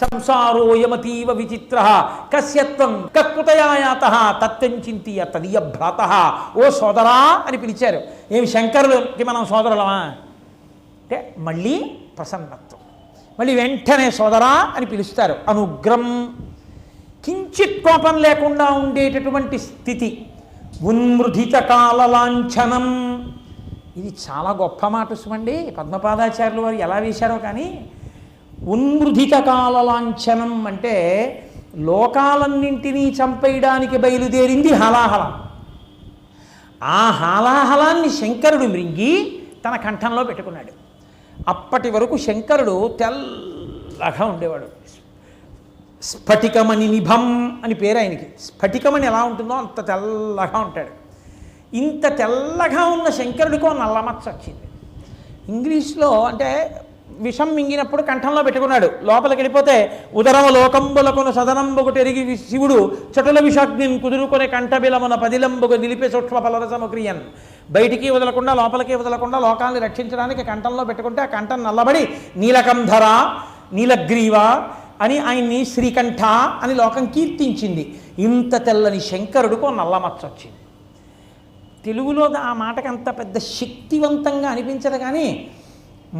సంసారోయమతీవ విచిత్ర కస్యత్వం కక్కుతయాయాత తత్వం చింతీయ తదీయ భ్రాత. ఓ సోదరా అని పిలిచారు. ఏమి శంకరులకి మనం సోదరులమా అంటే మళ్ళీ ప్రసన్నత్వం, మళ్ళీ వెంటనే సోదరా అని పిలుస్తారు. అనుగ్రం, కించిత్ కోపం లేకుండా ఉండేటటువంటి స్థితి. ఉన్మృధిత కాల లాంఛనం, ఇది చాలా గొప్ప మాట సుమండి. పద్మపాదాచార్యులు వారు ఎలా వేశారో కానీ, ఉన్మృధిత కాల లాంఛనం అంటే లోకాలన్నింటినీ చంపేయడానికి బయలుదేరింది హలాహలం. ఆ హలాహలాన్ని శంకరుడు మృంగి తన కంఠంలో పెట్టుకున్నాడు. అప్పటి వరకు శంకరుడు తెల్లగా ఉండేవాడు. స్ఫటికమణి నిభం అని పేరు ఆయనకి. స్ఫటికమణి ఎలా ఉంటుందో అంత తెల్లగా ఉంటాడు. ఇంత తెల్లగా ఉన్న శంకరుడికో నల్లమచ్చ వచ్చింది. ఇంగ్లీష్లో అంటే విషం మింగినప్పుడు కంఠంలో పెట్టుకున్నాడు. లోపలికి వెళ్ళిపోతే ఉదరమ లోకంబులకును సదనంబుకు తెరిగి శివుడు చటుల విషాగ్నిని కుదురుకొనే కంఠబిలమున పదిలంబుకు నిలిపే సూక్ష్మ ఫలరసముక్రియన్. బయటికి వదలకుండా లోపలికి వదలకుండా లోకాన్ని రక్షించడానికి కంఠంలో పెట్టుకుంటే ఆ కంఠం నల్లబడి నీలకంధర నీలగ్రీవ అని ఆయన్ని శ్రీకంఠ అని లోకం కీర్తించింది. ఇంత తెల్లని శంకరుడికో నల్లమచ్చ వచ్చింది. తెలుగులో ఆ మాటకి అంత పెద్ద శక్తివంతంగా అనిపించదు కానీ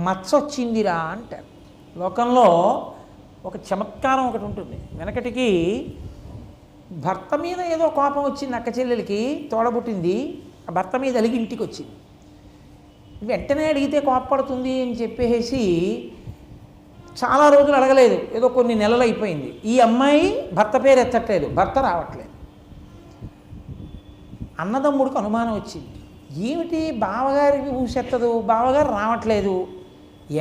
మచ్చ వచ్చిందిరా అంటారు. లోకంలో ఒక చమత్కారం ఒకటి ఉంటుంది. వెనకటికి భర్త మీద ఏదో కోపం వచ్చింది అక్క చెల్లెలకి, తోడబుట్టింది. ఆ భర్త మీద అలిగి ఇంటికి వచ్చింది. వెంటనే అడిగితే కోపపడుతుంది అని చెప్పేసి చాలా రోజులు అడగలేదు. ఏదో కొన్ని నెలలు అయిపోయింది. ఈ అమ్మాయి భర్త పేరు ఎత్తట్లేదు, భర్త రావట్లేదు. అన్నదమ్ముడికి అనుమానం వచ్చింది. ఏమిటి బావగారికి ఊసెత్తదు, బావగారు రావట్లేదు,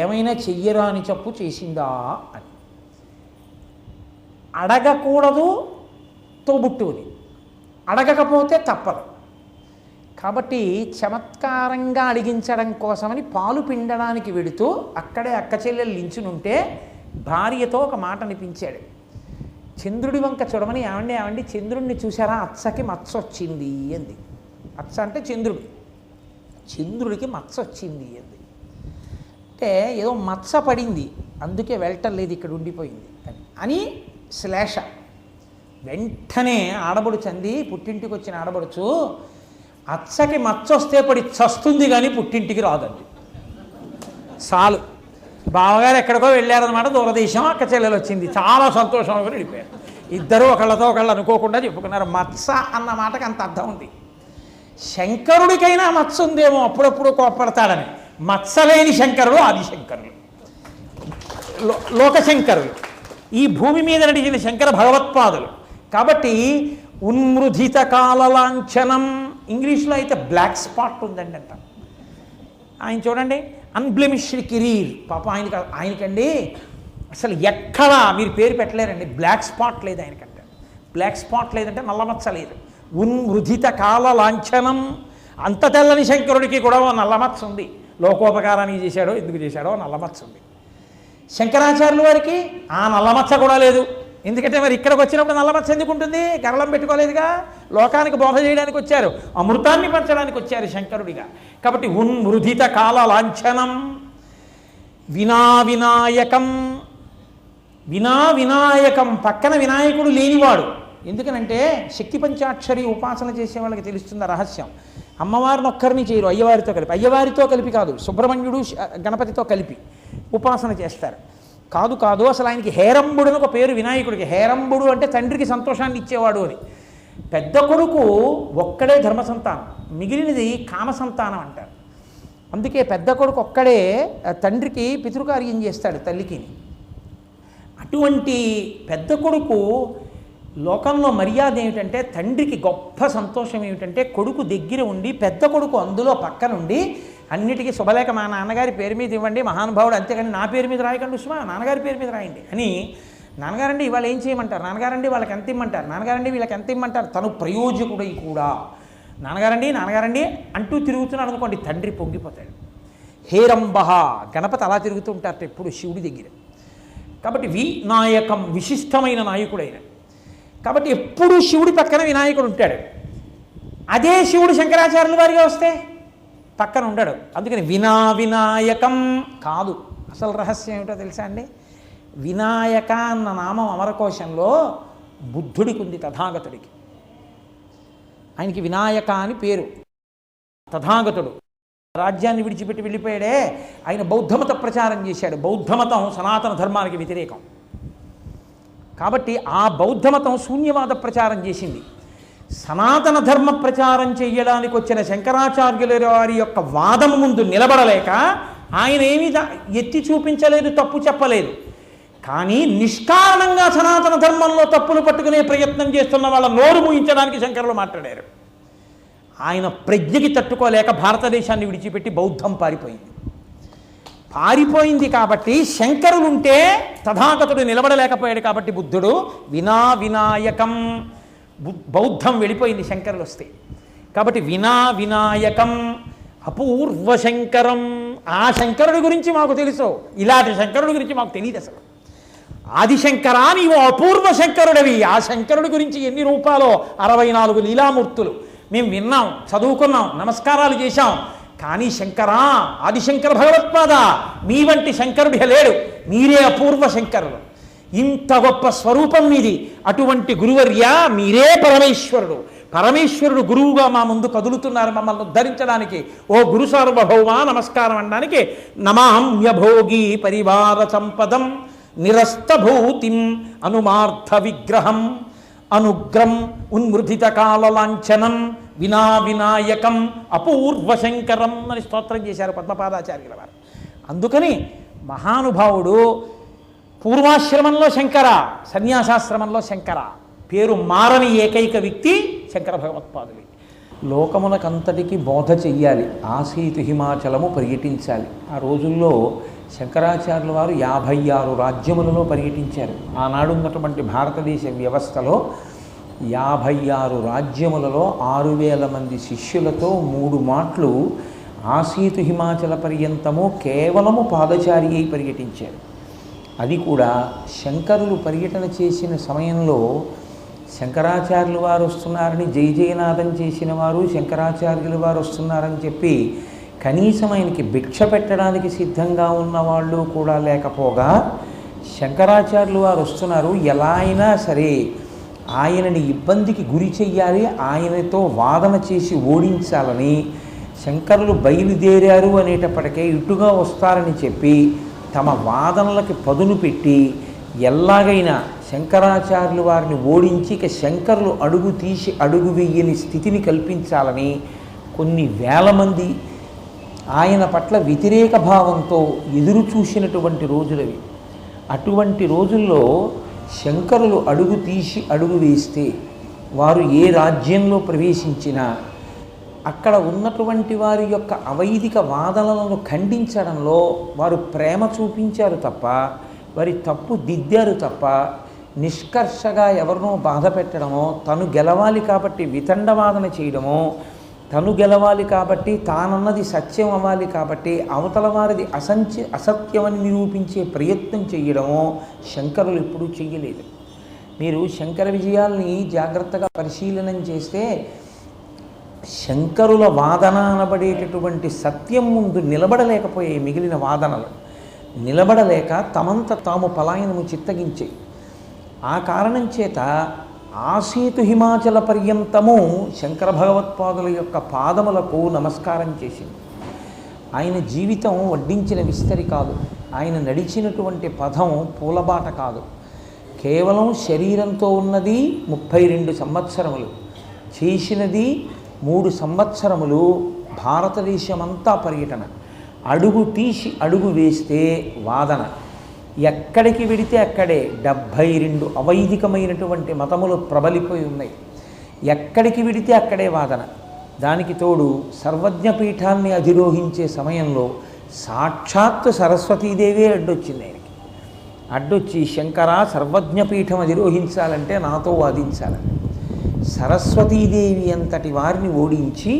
ఏమైనా చెయ్యరా అని చెప్పు చేసిందా అని. అడగకూడదు తోబుట్టుని, అడగకపోతే తప్పదు. కాబట్టి చమత్కారంగా అడిగించడం కోసమని పాలు పిండడానికి వెడుతూ అక్కడే అక్క చెల్లెలు లించునుంటే భార్యతో ఒక మాట అనిపించాడు. చంద్రుడి వంక చూడమని, ఏమండి చంద్రుడిని చూసారా, అచ్చకి మచ్చ వచ్చింది అంది. అచ్చ అంటే చంద్రుడు, చంద్రుడికి మచ్చ వచ్చింది అంది. అంటే ఏదో మచ్చ పడింది అందుకే వెళ్ళటం లేదు, ఇక్కడ ఉండిపోయింది అని శ్లేష. వెంటనే ఆడబడుచు అంది, పుట్టింటికి వచ్చిన ఆడబడుచు, అచ్చకి మచ్చ వస్తే పడి చస్తుంది కానీ పుట్టింటికి రాదండి. చాలు, బావగారు ఎక్కడికో వెళ్ళారనమాట, దూరదేశం, అక్క చెల్లెలు వచ్చింది, చాలా సంతోషం కూడా వెళ్ళిపోయారు. ఇద్దరు ఒకళ్ళతో ఒకళ్ళు అనుకోకుండా చెప్పుకున్నారు. మచ్చ అన్న మాటకి అంత అర్థం ఉంది. శంకరుడికైనా మచ్చ ఉందేమో, అప్పుడప్పుడు కోప్పడతాడని. మత్సలేని శంకరులు ఆదిశంకరులు, లోకశంకరులు, ఈ భూమి మీద నడిచిన శంకర భగవత్పాదులు. కాబట్టి ఉన్మృధిత కాల లాంఛనం, ఇంగ్లీష్లో అయితే బ్లాక్ స్పాట్ ఉందండి అంట. ఆయన చూడండి, అన్బ్లెమిష్డ్ కెరీర్. పాప ఆయనకండి అసలు ఎక్కడా మీరు పేరు పెట్టలేరండి, బ్లాక్ స్పాట్ లేదు ఆయనకంటే. బ్లాక్ స్పాట్ లేదంటే నల్లమచ్చ లేదు. ఉన్మృధిత కాల లాంఛనం. అంత తెల్లని శంకరుడికి కూడా ఓ నల్లమచ్చ ఉంది. లోకోపకారానికి చేశాడో ఎందుకు చేశాడో నల్లమచ్చ ఉంది. శంకరాచార్యుల వారికి ఆ నల్లమచ్చ కూడా లేదు. ఎందుకంటే మరి ఇక్కడికి వచ్చినప్పుడు నల్లమచ్చ ఎందుకు ఉంటుంది? గరళం పెట్టుకోలేదుగా, లోకానికి బోధ చేయడానికి వచ్చారు, అమృతాన్ని పంచడానికి వచ్చారు శంకరుడిగా. కాబట్టి ఉన్మృధిత కాల లాంఛనం. వినావినాయకం, వినావినాయకం, పక్కన వినాయకుడు లేనివాడు. ఎందుకనంటే శక్తి పంచాక్షరి ఉపాసన చేసే వాళ్ళకి తెలుస్తున్న రహస్యం. అమ్మవారిని ఒక్కరిని చేయరు, అయ్యవారితో కలిపి కాదు, సుబ్రహ్మణ్యుడు గణపతితో కలిపి ఉపాసన చేస్తారు. కాదు అసలు ఆయనకి హేరంబుడు అని ఒక పేరు వినాయకుడికి. హేరంబుడు అంటే తండ్రికి సంతోషాన్ని ఇచ్చేవాడు అని. పెద్ద కొడుకు ఒక్కడే ధర్మ సంతానం, మిగిలినది కామ సంతానం అంటారు. అందుకే పెద్ద కొడుకు ఒక్కడే తండ్రికి పితృకార్యం చేస్తాడు తల్లికి. అటువంటి పెద్ద కొడుకు లోకంలో మర్యాద ఏమిటంటే, తండ్రికి గొప్ప సంతోషం ఏమిటంటే కొడుకు దగ్గర ఉండి, పెద్ద కొడుకు అందులో పక్కనుండి అన్నిటికీ శుభలేఖ మా నాన్నగారి పేరు మీద ఇవ్వండి మహానుభావుడు, అంతేగాని నా పేరు మీద రాయకండి ఉష్మా, నాన్నగారి పేరు మీద రాయండి అని. నాన్నగారండి ఇవాళ ఏం చేయమంటారు, నాన్నగారండి వాళ్ళకి ఎంత ఇమ్మంటారు, నాన్నగారండి వీళ్ళకి ఎంత ఇమ్మంటారు. తను ప్రయోజకుడై కూడా నాన్నగారండి అంటూ తిరుగుతున్నాడు అనుకోండి, తండ్రి పొంగిపోతాడు. హేరంబహ, గణపతి అలా తిరుగుతూ ఉంటారట ఎప్పుడు శివుడి దగ్గర. కాబట్టి వినాయకం, విశిష్టమైన నాయకుడైన. కాబట్టి ఎప్పుడూ శివుడి పక్కన వినాయకుడు ఉంటాడు. అదే శివుడు శంకరాచార్యుల వారిగా వస్తే పక్కన ఉండడు. అందుకని వినాయకం కాదు. అసలు రహస్యం ఏమిటో తెలుసా అండి? వినాయక అన్న నామం అమరకోశంలో బుద్ధుడికి ఉంది, తథాగతుడికి. ఆయనకి వినాయక అని పేరు. తథాగతుడు రాజ్యాన్ని విడిచిపెట్టి వెళ్ళిపోయాడే, ఆయన బౌద్ధమత ప్రచారం చేశాడు. బౌద్ధమతం సనాతన ధర్మానికి వ్యతిరేకం కాబట్టి ఆ బౌద్ధమతం శూన్యవాద ప్రచారం చేసింది. సనాతన ధర్మ ప్రచారం చేయడానికి వచ్చిన శంకరాచార్యుల వారి యొక్క వాదం ముందు నిలబడలేక ఆయన ఏమీ ఎత్తి చూపించలేదు, తప్పు చెప్పలేదు. కానీ నిష్కారణంగా సనాతన ధర్మంలో తప్పులు పట్టుకునే ప్రయత్నం చేస్తున్న వాళ్ళ నోరు మూయించడానికి శంకరులు మాట్లాడారు. ఆయన ప్రజ్ఞకి తట్టుకోలేక భారతదేశాన్ని విడిచిపెట్టి బౌద్ధం పారిపోయింది కాబట్టి శంకరులుంటే తథాగతుడు నిలబడలేకపోయాడు కాబట్టి బుద్ధుడు వినాయకం, బౌద్ధం వెళ్ళిపోయింది శంకరులు వస్తే. కాబట్టి వినాయకం అపూర్వ శంకరం. ఆ శంకరుడి గురించి మాకు తెలుసు, ఇలాంటి శంకరుడి గురించి మాకు తెలియదు అసలు. ఆదిశంకరా నీవు అపూర్వ శంకరుడివి. ఆ శంకరుడి గురించి ఎన్ని రూపాలో 64 లీలామూర్తులు మేము విన్నాం, చదువుకున్నాం, నమస్కారాలు చేశాం. కానీ శంకరా, ఆదిశంకర భగవత్పాద, మీ వంటి శంకరుడి లేడు, మీరే అపూర్వ శంకరుడు. ఇంత గొప్ప స్వరూపం మీది. అటువంటి గురువర్య మీరే పరమేశ్వరుడు. పరమేశ్వరుడు గురువుగా మా ముందు కదులుతున్నారు మమ్మల్ని ఉద్ధరించడానికి. ఓ గురు సార్వభౌమ నమస్కారం అనడానికి నమామ్యభోగి పరివార సంపదం నిరస్తభూతిం అనుమార్థ విగ్రహం అనుగ్రం ఉన్మృదిత కాలలాంఛనం వినాయకం అపూర్వ శంకరం అని స్తోత్రం చేశారు పద్మపాదాచార్యుల వారు. అందుకని మహానుభావుడు పూర్వాశ్రమంలో శంకర, సన్యాసాశ్రమంలో శంకర, పేరు మారని ఏకైక వ్యక్తి శంకర భగవత్పాదులు. లోకమునకంతటికి బోధ చెయ్యాలి, ఆసీతు హిమాచలము పర్యటించాలి. ఆ రోజుల్లో శంకరాచార్యుల వారు 56 రాజ్యములలో పర్యటించారు. ఆనాడున్నటువంటి భారతదేశ వ్యవస్థలో 56 రాజ్యములలో 6000 మంది శిష్యులతో 3 మాట్లు ఆసీతు హిమాచల పర్యంతము కేవలము పాదచారి అయి పర్యటించారు. అది కూడా శంకరులు పర్యటన చేసిన సమయంలో శంకరాచార్యుల వారు వస్తున్నారని జయనాదం చేసిన వారు, శంకరాచార్యుల వారు వస్తున్నారని చెప్పి కనీసం ఆయనకి భిక్ష పెట్టడానికి సిద్ధంగా ఉన్నవాళ్ళు కూడా లేకపోగా శంకరాచార్యుల వారు వస్తున్నారు, ఎలా అయినా సరే ఆయనని ఇబ్బందికి గురి చెయ్యాలి, ఆయనతో వాదన చేసి ఓడించాలని శంకరులు బయలుదేరారు అనేటప్పటికే ఇటుగా వస్తారని చెప్పి తమ వాదనలకి పదును పెట్టి ఎలాగైనా శంకరాచార్యుల వారిని ఓడించి ఇక శంకరులు అడుగు తీసి అడుగు వెయ్యని స్థితిని కల్పించాలని కొన్ని వేల మంది ఆయన పట్ల వ్యతిరేక భావంతో ఎదురు చూసినటువంటి రోజులవి. అటువంటి రోజుల్లో శంకరులు అడుగు తీసి అడుగు వేస్తే వారు ఏ రాజ్యంలో ప్రవేశించినా అక్కడ ఉన్నటువంటి వారి యొక్క అవైదిక వాదనలను ఖండించడంలో వారు ప్రేమ చూపించారు తప్ప, వారి తప్పు దిద్దారు తప్ప, నిష్కర్షగా ఎవరినో బాధ పెట్టడమో, తను గెలవాలి కాబట్టి వితండవాదన చేయడమో, తను గెలవాలి కాబట్టి తానన్నది సత్యం అవ్వాలి కాబట్టి అవతల వారిది అసత్యమని నిరూపించే ప్రయత్నం చేయడమో శంకరులు ఎప్పుడూ చెయ్యలేదు. మీరు శంకర విజయాల్ని జాగ్రత్తగా పరిశీలనం చేస్తే శంకరుల వాదన అనబడేటటువంటి సత్యం ముందు నిలబడలేకపోయాయి. మిగిలిన వాదనలు నిలబడలేక తమంత తాము పలాయనము చిత్తగించాయి. ఆ కారణం చేత ఆసీతు హిమాచల పర్యంతము శంకర భగవత్పాదుల యొక్క పాదములకు నమస్కారం చేసింది. ఆయన జీవితం వడ్డించిన విస్తరి కాదు, ఆయన నడిచినటువంటి పదం పూలబాట కాదు. కేవలం శరీరంతో ఉన్నది 32 సంవత్సరములు, చేసినది 3 సంవత్సరములు భారతదేశమంతా పర్యటన. అడుగు తీసి అడుగు వేస్తే వాదన, ఎక్కడికి వెడితే అక్కడే 72 అవైదికమైనటువంటి మతములు ప్రబలిపోయి ఉన్నాయి. ఎక్కడికి వెడితే అక్కడే వాదన. దానికి తోడు సర్వజ్ఞపీఠాన్ని అధిరోహించే సమయంలో సాక్షాత్తు సరస్వతీదేవే అడ్డొచ్చింది ఆయనకి. అడ్డొచ్చి శంకర సర్వజ్ఞపీఠం అధిరోహించాలంటే నాతో వాదించాలని సరస్వతీదేవి అంతటి వారిని ఓడించి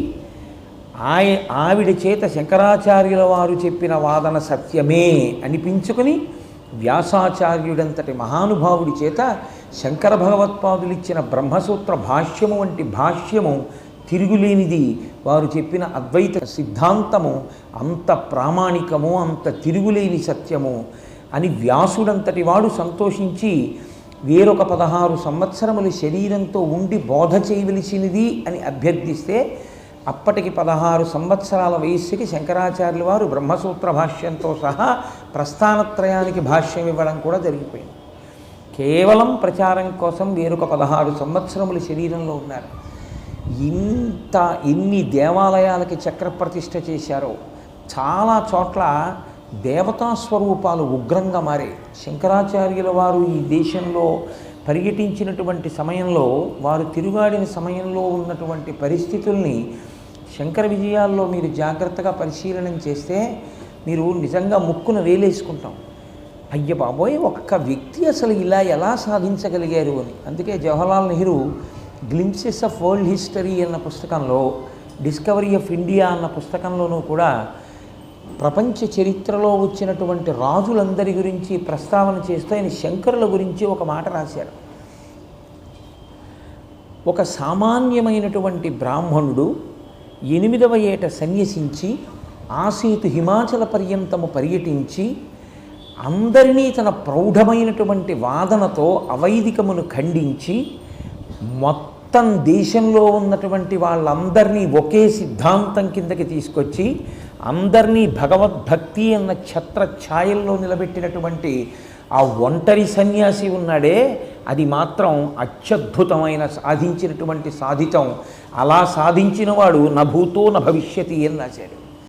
ఆవిడ చేత శంకరాచార్యుల వారు చెప్పిన వాదన సత్యమే అనిపించుకుని వ్యాసాచార్యుడంతటి మహానుభావుడి చేత శంకర భగవత్పాదులు ఇచ్చిన బ్రహ్మసూత్ర భాష్యము వంటి భాష్యము తిరుగులేనిది. వారు చెప్పిన అద్వైత సిద్ధాంతము అంత ప్రామాణికము, అంత తిరుగులేని సత్యము. అని వ్యాసుడంతటి వాడు సంతోషించి వేరొక 16 సంవత్సరములు శరీరంతో ఉండి బోధ చేయవలసినది అని అభ్యర్థిస్తే అప్పటికి 16 సంవత్సరాల వయస్సుకి శంకరాచార్యుల వారు బ్రహ్మసూత్ర భాష్యంతో సహా ప్రస్థానత్రయానికి భాష్యం ఇవ్వడం కూడా జరిగిపోయింది. కేవలం ప్రచారం కోసం వేరొక 16 సంవత్సరములు శరీరంలో ఉన్నారు. ఎన్ని దేవాలయాలకి చక్రప్రతిష్ఠ చేశారో, చాలా చోట్ల దేవతా స్వరూపాలు ఉగ్రంగా మారే. శంకరాచార్యుల వారు ఈ దేశంలో పర్యటించినటువంటి సమయంలో, వారు తిరుగాడిన సమయంలో ఉన్నటువంటి పరిస్థితుల్ని శంకర విజయాల్లో మీరు జాగ్రత్తగా పరిశీలనం చేస్తే మీరు నిజంగా ముక్కున వేలేసుకుంటాం. అయ్య బాబోయ్, ఒక్క వ్యక్తి అసలు ఇలా ఎలా సాధించగలిగారు అని. అందుకే Jawaharlal Nehru glimpses of world history అన్న పుస్తకంలో, డిస్కవరీ ఆఫ్ ఇండియా అన్న పుస్తకంలోనూ కూడా ప్రపంచ చరిత్రలో వచ్చినటువంటి రాజులందరి గురించి ప్రస్తావన చేస్తూ ఆయన శంకరుల గురించి ఒక మాట రాశారు. ఒక సామాన్యమైనటువంటి బ్రాహ్మణుడు 8వ ఏట సన్యసించి ఆసీతు హిమాచల పర్యంతము పర్యటించి అందరినీ తన ప్రౌఢమైనటువంటి వాదనతో అవైదికమును ఖండించి మొత్తం దేశంలో ఉన్నటువంటి వాళ్ళందరినీ ఒకే సిద్ధాంతం కిందకి తీసుకొచ్చి అందరినీ భగవద్భక్తి అన్న ఛత్ర ఛాయల్లో నిలబెట్టినటువంటి ఆ ఒంటరి సన్యాసి ఉన్నాడే, అది మాత్రం అత్యద్భుతమైన సాధించినటువంటి సాధితం. అలా సాధించిన వాడు నభూతో న భవిష్యతి అని రాశాడు.